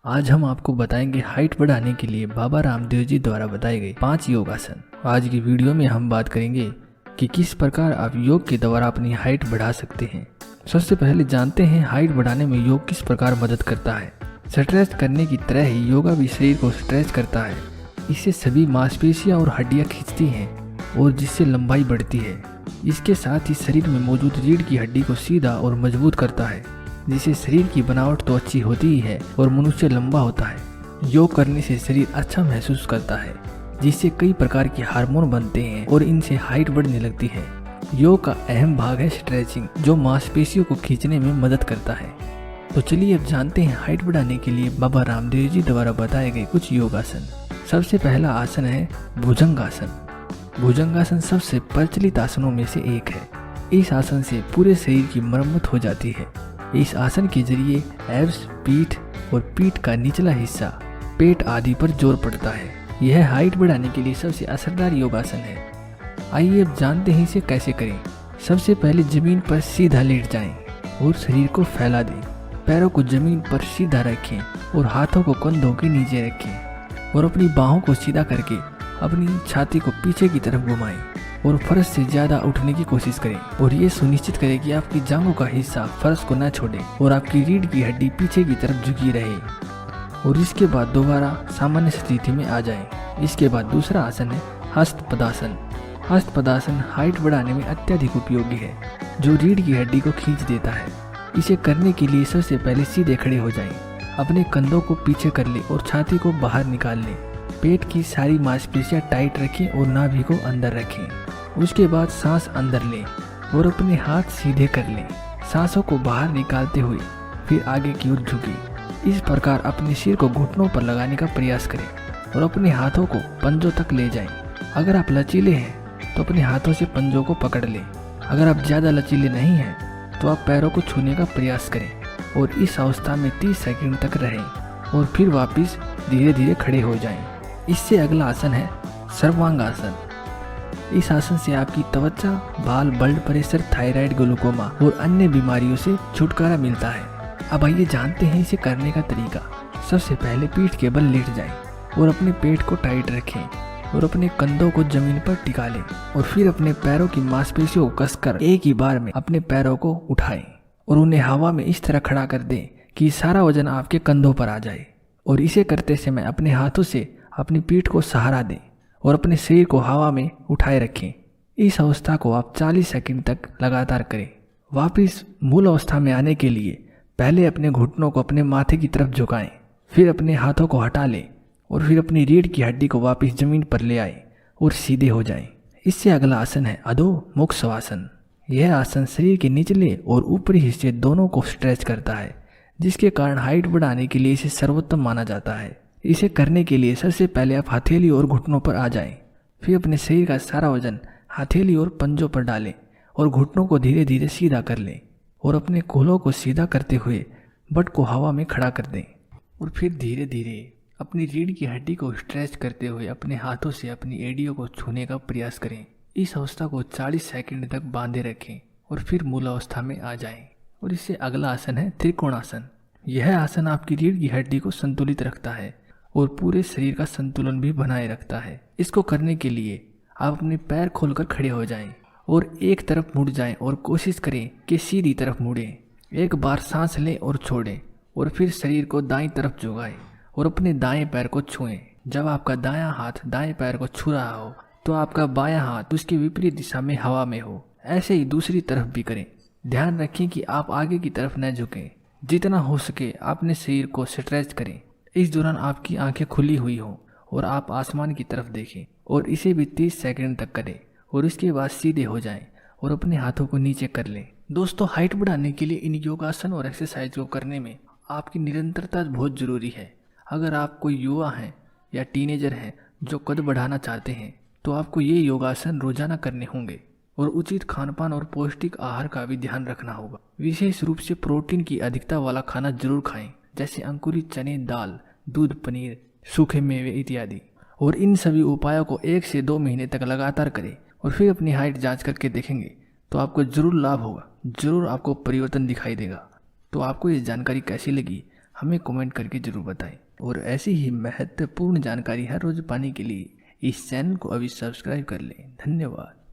आज हम आपको बताएंगे हाइट बढ़ाने के लिए बाबा रामदेव जी द्वारा बताए गए 5 योगासन। आज की वीडियो में हम बात करेंगे कि किस प्रकार आप योग के द्वारा अपनी हाइट बढ़ा सकते हैं। सबसे पहले जानते हैं हाइट बढ़ाने में योग किस प्रकार मदद करता है। स्ट्रेच करने की तरह ही योगा भी शरीर को स्ट्रेच करता है। इससे सभी मांसपेशियां और हड्डियां खिंचती हैं और जिससे लंबाई बढ़ती है। इसके साथ ही शरीर में मौजूद रीढ़ की हड्डी को सीधा और मजबूत करता है, जिससे शरीर की बनावट तो अच्छी होती ही है और मनुष्य लंबा होता है। योग करने से शरीर अच्छा महसूस करता है, जिससे कई प्रकार के हार्मोन बनते हैं और इनसे हाइट बढ़ने लगती है। योग का अहम भाग है स्ट्रेचिंग, जो मांसपेशियों को खींचने में मदद करता है। तो चलिए अब जानते हैं हाइट बढ़ाने के लिए बाबा रामदेव जी द्वारा बताए गए कुछ योगासन। सबसे पहला आसन है भुजंगासन। भुजंगासन सबसे प्रचलित आसनों में से एक है। इस आसन से पूरे शरीर की मरम्मत हो जाती है। इस आसन के जरिए एब्स, पीठ और पीठ का निचला हिस्सा, पेट आदि पर जोर पड़ता है। यह हाइट बढ़ाने के लिए सबसे असरदार योगासन है। आइए अब जानते हैं इसे कैसे करें। सबसे पहले जमीन पर सीधा लेट जाएं और शरीर को फैला दें। पैरों को जमीन पर सीधा रखें और हाथों को कंधों के नीचे रखें और अपनी बाहों को सीधा करके अपनी छाती को पीछे की तरफ घुमाएं और फर्श से ज्यादा उठने की कोशिश करें और ये सुनिश्चित करें कि आपकी जांघों का हिस्सा फर्श को न छोड़े और आपकी रीढ़ की हड्डी पीछे की तरफ झुकी रहे। और इसके बाद दोबारा सामान्य स्थिति में आ जाएं। इसके बाद दूसरा आसन है हस्त पदासन। हस्त पदासन हाइट बढ़ाने में अत्यधिक उपयोगी है, जो रीढ़ की हड्डी को खींच देता है। इसे करने के लिए सबसे पहले सीधे खड़े हो जाएं, अपने कंधों को पीछे कर लें और छाती को बाहर निकाल लें। पेट की सारी मांसपेशियां टाइट रखें और नाभि को अंदर रखें। उसके बाद सांस अंदर लें और अपने हाथ सीधे कर लें। सांसों को बाहर निकालते हुए फिर आगे की ओर झुकें। इस प्रकार अपने सिर को घुटनों पर लगाने का प्रयास करें और अपने हाथों को पंजों तक ले जाएं। अगर आप लचीले हैं तो अपने हाथों से पंजों को पकड़ लें। अगर आप ज़्यादा लचीले नहीं हैं तो आप पैरों को छूने का प्रयास करें और इस अवस्था में 30 सेकंड तक रहें और फिर वापस धीरे धीरे खड़े हो जाएं। इससे अगला आसन है सर्वांगासन। इस आसन से आपकी त्वचा, बाल, ब्लड प्रेशर, थायराइड, ग्लूकोमा और अन्य बीमारियों से छुटकारा मिलता है। अब आइए जानते हैं इसे करने का तरीका। सबसे पहले पीठ के बल लेट जाएं और अपने पेट को टाइट रखें और अपने कंधों को जमीन पर टिका लें और फिर अपने पैरों की मांसपेशियों को कसकर एक ही बार में अपने पैरों को उठाएं और उन्हें हवा में इस तरह खड़ा कर दें कि सारा वजन आपके कंधों पर आ जाए। और इसे करते समय अपने हाथों से अपनी पीठ को सहारा दें और अपने शरीर को हवा में उठाए रखें। इस अवस्था को आप 40 सेकंड तक लगातार करें। वापस मूल अवस्था में आने के लिए पहले अपने घुटनों को अपने माथे की तरफ झुकाएं, फिर अपने हाथों को हटा लें और फिर अपनी रीढ़ की हड्डी को वापस जमीन पर ले आएं और सीधे हो जाएं। इससे अगला आसन है अधो मुख स्वासन। यह आसन शरीर के निचले और ऊपरी हिस्से दोनों को स्ट्रेच करता है, जिसके कारण हाइट बढ़ाने के लिए इसे सर्वोत्तम माना जाता है। इसे करने के लिए सबसे पहले आप हथेली और घुटनों पर आ जाएं, फिर अपने शरीर का सारा वजन हथेली और पंजों पर डालें और घुटनों को धीरे धीरे सीधा कर लें और अपने कोलों को सीधा करते हुए बट को हवा में खड़ा कर दें और फिर धीरे धीरे अपनी रीढ़ की हड्डी को स्ट्रेच करते हुए अपने हाथों से अपनी एड़ियों को छूने का प्रयास करें। इस अवस्था को 40 सेकंड तक बांधे रखें और फिर मूल अवस्था में आ जाएं। और इससे अगला आसन है त्रिकोणासन। यह आसन आपकी रीढ़ की हड्डी को संतुलित रखता है और पूरे शरीर का संतुलन भी बनाए रखता है। इसको करने के लिए आप अपने पैर खोलकर खड़े हो जाएं और एक तरफ मुड़ जाएं और कोशिश करें कि सीधी तरफ मुड़ें। एक बार सांस लें और छोड़ें और फिर शरीर को दाईं तरफ झुकाएं और अपने दाएं पैर को छुएं। जब आपका दायां हाथ दाएं पैर को छू रहा हो तो आपका बायां हाथ उसके विपरीत दिशा में हवा में हो। ऐसे ही दूसरी तरफ भी करें। ध्यान रखें कि आप आगे की तरफ न झुकें। जितना हो सके अपने शरीर को स्ट्रेच करें। इस दौरान आपकी आंखें खुली हुई हों और आप आसमान की तरफ देखें और इसे भी 30 सेकंड तक करें और इसके बाद सीधे हो जाएं और अपने हाथों को नीचे कर लें। दोस्तों, हाइट बढ़ाने के लिए इन योगासन और एक्सरसाइज को करने में आपकी निरंतरता बहुत ज़रूरी है। अगर आप कोई युवा हैं या टीनेजर हैं जो कद बढ़ाना चाहते हैं तो आपको ये योगासन रोजाना करने होंगे और उचित खानपान और पौष्टिक आहार का भी ध्यान रखना होगा। विशेष रूप से प्रोटीन की अधिकता वाला खाना जरूर खाएं, जैसे अंकुरित चने, दाल, दूध, पनीर, सूखे मेवे इत्यादि। और इन सभी उपायों को 1 से 2 महीने तक लगातार करें और फिर अपनी हाइट जांच करके देखेंगे तो आपको जरूर लाभ होगा, जरूर आपको परिवर्तन दिखाई देगा। तो आपको ये जानकारी कैसी लगी हमें कमेंट करके जरूर बताएं। और ऐसी ही महत्वपूर्ण जानकारी हर रोज पाने के लिए इस चैनल को अभी सब्सक्राइब कर लें। धन्यवाद।